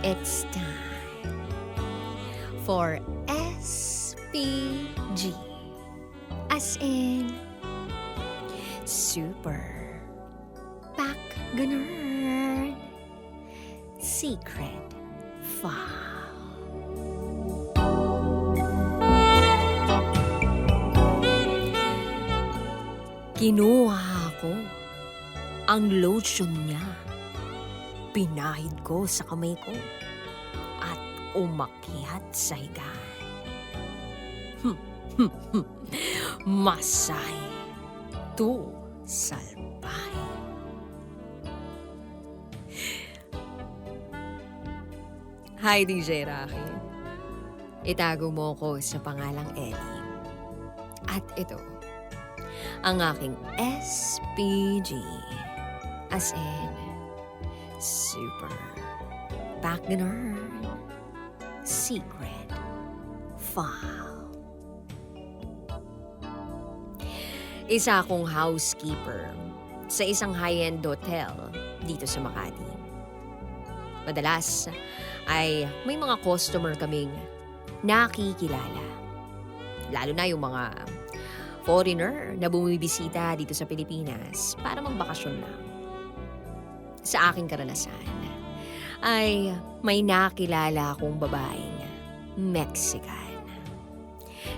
It's time for SPG. As in, Super Pack Ganun Secret File. Kinuha ko ang lotion niya. Pinahid ko sa kamay ko at umakyat sa higaan. Masay to salbay. Hi, DJ Rocky. Itago mo ko sa pangalang Ellie. At ito, ang aking SPG. As in, Super Pack Ganun Secret File. Isa akong housekeeper sa isang high-end hotel dito sa Makati. Madalas ay may mga customer kaming nakikilala. Lalo na yung mga foreigner na bumibisita dito sa Pilipinas para magbakasyon lang. Sa aking karanasan ay may nakilala akong babaeng Mexican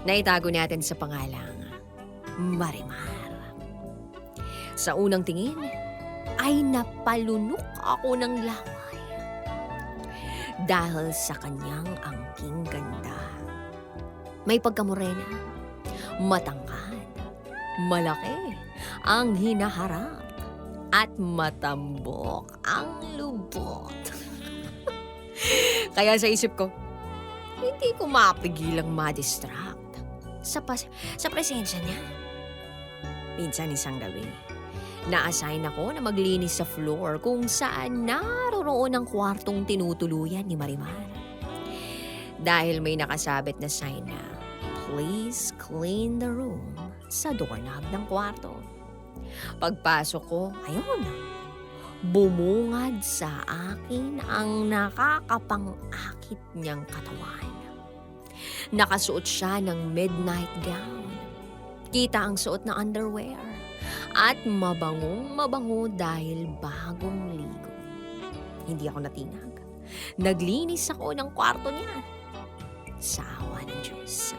na itago natin sa pangalang Marimar. Sa unang tingin ay napalunok ako ng laway dahil sa kanyang angking ganda. May pagkamorena, matangkad, malaki ang hinaharap at matambok ang lubot. Kaya sa isip ko, hindi ko mapigilang ma-distract sa presensya niya. Minsan isang gabi, na-assign ako na maglinis sa floor kung saan naroroon ang kwartong tinutuluyan ni Marimar. Dahil may nakasabit na sign na, "Please clean the room" sa doorknob ng kwarto. Pagpasok ko, ayun, bumungad sa akin ang nakakapang-akit niyang katawan. Nakasuot siya ng midnight gown. Kita ang suot na underwear at mabangong-mabango dahil bagong ligo. Hindi ako natinag. Naglinis ako ng kwarto niya. Sa awa ng Diyos,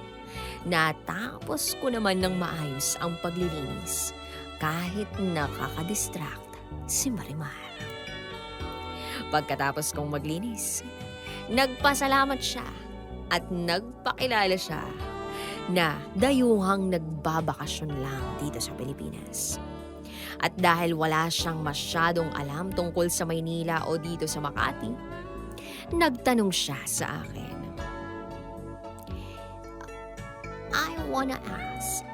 natapos ko naman ng maayos ang paglilinis kahit nakakadistract si Marimar. Pagkatapos kong maglinis, nagpasalamat siya at nagpakilala siya na dayuhang nagbabakasyon lang dito sa Pilipinas. At dahil wala siyang masyadong alam tungkol sa Maynila o dito sa Makati, nagtanong siya sa akin. I wanna ask,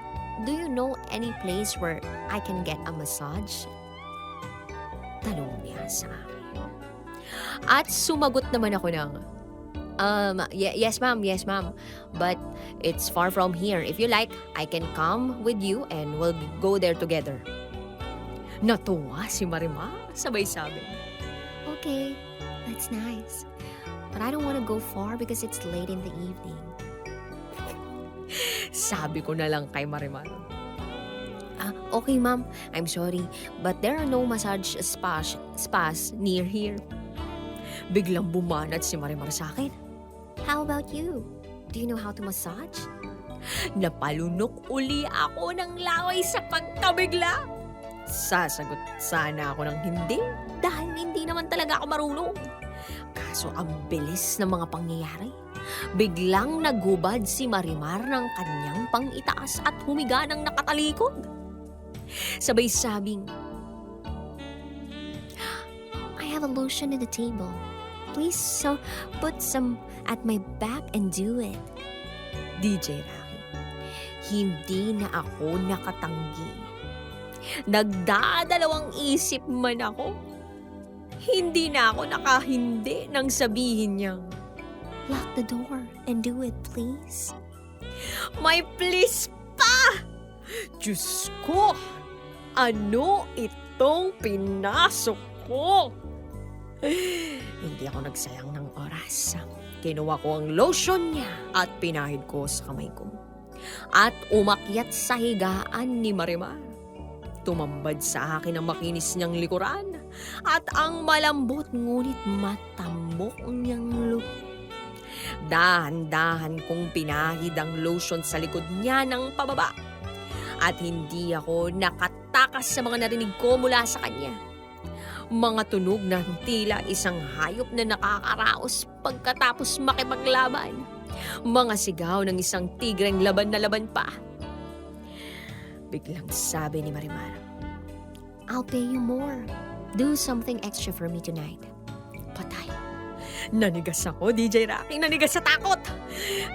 do you know any place where I can get a massage? Tanong niya sa akin. At sumagot naman ako ng, yes ma'am, but it's far from here. If you like, I can come with you and we'll go there together. Natuwa si Marimar, sabay sabi, "Okay, that's nice. But I don't want to go far because it's late in the evening." Sabi ko na lang kay Marimar, "Okay ma'am, I'm sorry, but there are no massage spas near here." Biglang bumanat si Marimar sa akin. "How about you? Do you know how to massage?" Napalunok uli ako ng laway sa pagkabigla. Sasagot sana ako ng hindi dahil hindi naman talaga ako marunong. Kaso ang bilis ng mga pangyayari. Biglang naghubad si Marimar ng kanyang pang-itaas at humiga ng nakatalikod. Sabay sabing, "I have a lotion at the table. Please put some at my back and do it." DJ Rocky, hindi na ako nakatanggi. Nagdadalawang isip man ako. Hindi na ako nakahindi nang sabihin niyang, "Lock the door and do it, please." May please pa! Diyos ko! Ano itong pinasok ko? Hindi ako nagsayang ng oras. Kinuha ko ang lotion niya at pinahid ko sa kamay ko. At umakyat sa higaan ni Marimar. Tumambad sa akin ang makinis niyang likuran at ang malambot ngunit matambok niyang look. Dahan-dahan kong pinahid ang lotion sa likod niya ng pababa. At hindi ako nakatakas sa mga narinig ko mula sa kanya. Mga tunog na tila isang hayop na nakakaraos pagkatapos makipaglaban. Mga sigaw ng isang tigreng laban na laban pa. Biglang sabi ni Marimar, "I'll pay you more. Do something extra for me tonight." Patay. Nanigas ako, DJ Rocky. Nanigas sa takot.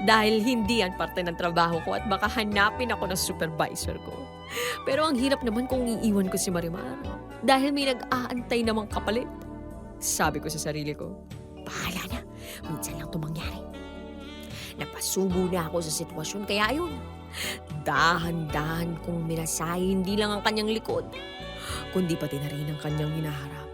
Dahil hindi yan parte ng trabaho ko at baka hanapin ako ng supervisor ko. Pero ang hirap naman kung iiwan ko si Marimar. Dahil may nag-aantay namang kapalit. Sabi ko sa sarili ko, bahala na. Minsan lang ito mangyari. Napasubo na ako sa sitwasyon kaya ayun. Dahan-dahan kong minasahe hindi lang ang kanyang likod, kundi pati na rin ang kanyang hinaharap.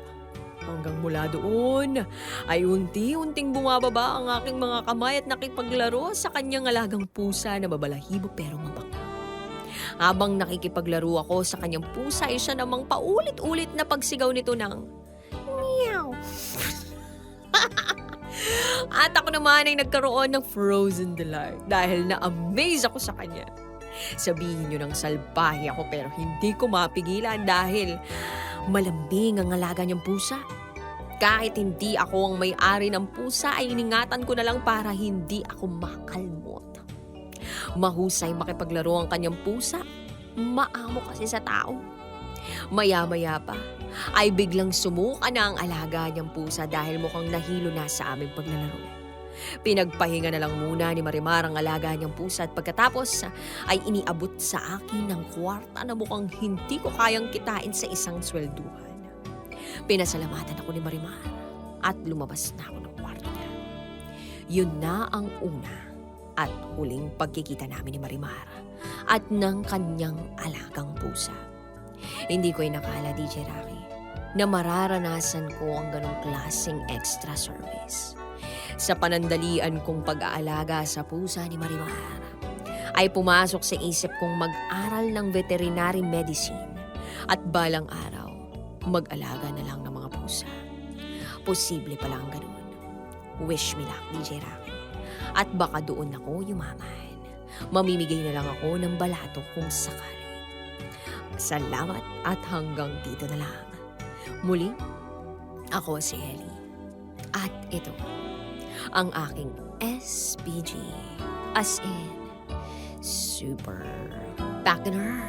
Hanggang mula doon ay unti-unting bumababa ang aking mga kamay at nakipaglaro sa kanyang alagang pusa na babalahibo pero mabango. Habang nakikipaglaro ako sa kanyang pusa ay siya namang paulit-ulit na pagsigaw nito ng meow. At ako naman ay nagkaroon ng frozen delight dahil na-amaze ako sa kanya. Sabihin niyo ng salbahe ako pero hindi ko mapigilan dahil malambing ang alaga niyang pusa. Kahit hindi ako ang may-ari ng pusa ay iningatan ko na lang para hindi ako makalmot. Mahusay makipaglaro ang kanyang pusa. Maamo kasi sa tao. Maya-maya pa ay biglang sumuka na ang alaga niyang pusa dahil mukhang nahilo na sa aming paglalaro. Pinagpahinga na lang muna ni Marimar ang alaga niyang pusa at pagkatapos ay iniabot sa akin ng kwarta na mukhang hindi ko kayang kitain sa isang swelduhan. Pinasalamatan ako ni Marimar at lumabas na ako ng kwarto niya. Yun na ang una at huling pagkikita namin ni Marimar at ng kanyang alagang pusa. Hindi ko inakala, DJ Rocky, na mararanasan ko ang ganong klaseng extra service. Sa panandalian kong pag-aalaga sa pusa ni Marimar, ay pumasok sa isip kong mag-aral ng veterinary medicine at balang araw, mag-alaga na lang ng mga pusa. Posible pala ang ganun. Wish me luck, DJ Rocky. At baka doon ako yumaman. Mamimigay na lang ako ng balato kung sakali. Salamat at hanggang dito na lang. Muli, ako si Ellie. At ito, ang aking SPG. As in, super back in her.